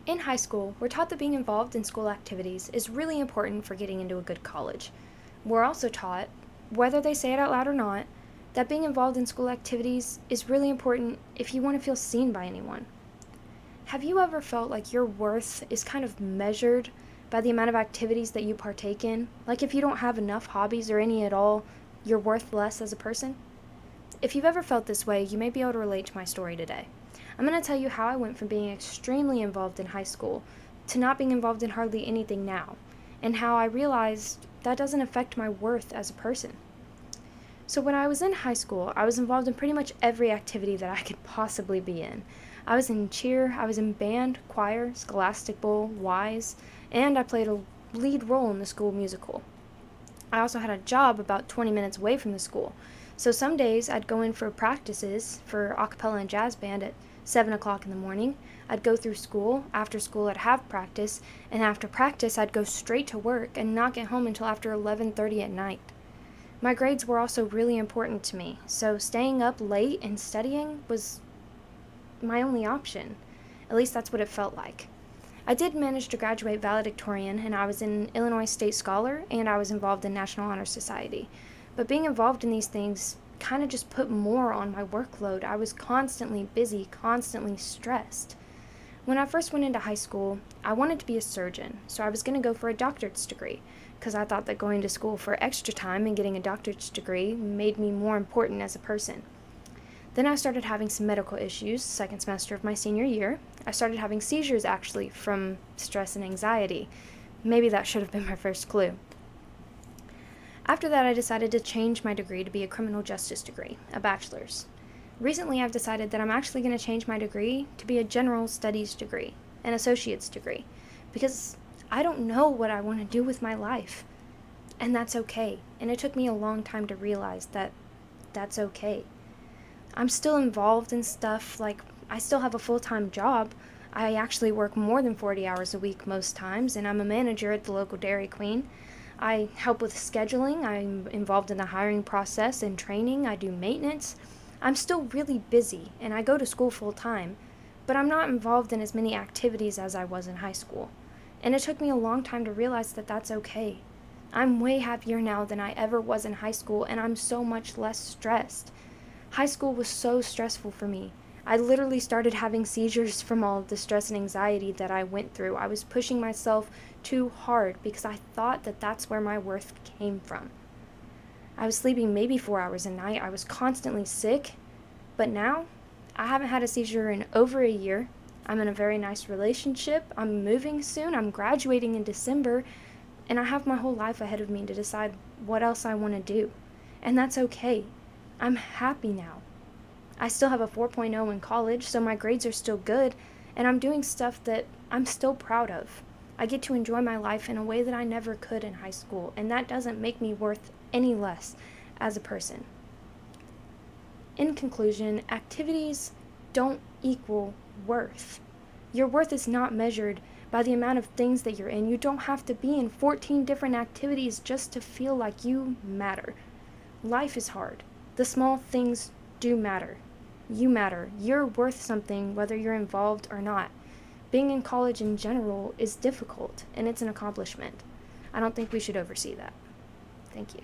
In high school, we're taught that being involved in school activities is really important for getting into a good college. We're also taught, whether they say it out loud or not, that being involved in school activities is really important if you want to feel seen by anyone. Have you ever felt like your worth is kind of measured by the amount of activities that you partake in? Like if you don't have enough hobbies or any at all, you're worth less as a person? If you've ever felt this way, you may be able to relate to my story today. I'm going to tell you how I went from being extremely involved in high school to not being involved in hardly anything now, and how I realized that doesn't affect my worth as a person. So, when I was in high school, I was involved in pretty much every activity that I could possibly be in. I was in cheer, I was in band, choir, scholastic bowl, WISE, and I played a lead role in the school musical. I also had a job about 20 minutes away from the school. So some days I'd go in for practices for a cappella and jazz band at 7 o'clock in the morning. I'd go through school. After school, I'd have practice. And after practice, I'd go straight to work and not get home until after 11:30 at night. My grades were also really important to me, so staying up late and studying was my only option. At least that's what it felt like. I did manage to graduate valedictorian, and I was an Illinois State Scholar, and I was involved in National Honor Society. But being involved in these things kind of just put more on my workload. I was constantly busy, constantly stressed. When I first went into high school, I wanted to be a surgeon, so I was going to go for a doctorate's degree, because I thought that going to school for extra time and getting a doctorate's degree made me more important as a person. Then I started having some medical issues, second semester of my senior year. I started having seizures actually from stress and anxiety. Maybe that should have been my first clue. After that, I decided to change my degree to be a criminal justice degree, a bachelor's. Recently, I've decided that I'm actually going to change my degree to be a general studies degree, an associate's degree, because I don't know what I want to do with my life. And that's okay. And it took me a long time to realize that that's okay. I'm still involved in stuff, like I still have a full-time job. I actually work more than 40 hours a week most times, and I'm a manager at the local Dairy Queen. I help with scheduling, I'm involved in the hiring process and training, I do maintenance. I'm still really busy, and I go to school full-time, but I'm not involved in as many activities as I was in high school. And it took me a long time to realize that that's okay. I'm way happier now than I ever was in high school, and I'm so much less stressed. High school was so stressful for me. I literally started having seizures from all of the stress and anxiety that I went through. I was pushing myself too hard because I thought that that's where my worth came from. I was sleeping maybe 4 hours a night. I was constantly sick. But now, I haven't had a seizure in over a year. I'm in a very nice relationship. I'm moving soon. I'm graduating in December. And I have my whole life ahead of me to decide what else I want to do. And that's okay. I'm happy now. I still have a 4.0 in college, so my grades are still good, and I'm doing stuff that I'm still proud of. I get to enjoy my life in a way that I never could in high school, and that doesn't make me worth any less as a person. In conclusion, activities don't equal worth. Your worth is not measured by the amount of things that you're in. You don't have to be in 14 different activities just to feel like you matter. Life is hard. The small things do matter. You matter. You're worth something whether you're involved or not. Being in college in general is difficult, and it's an accomplishment. I don't think we should oversee that. Thank you.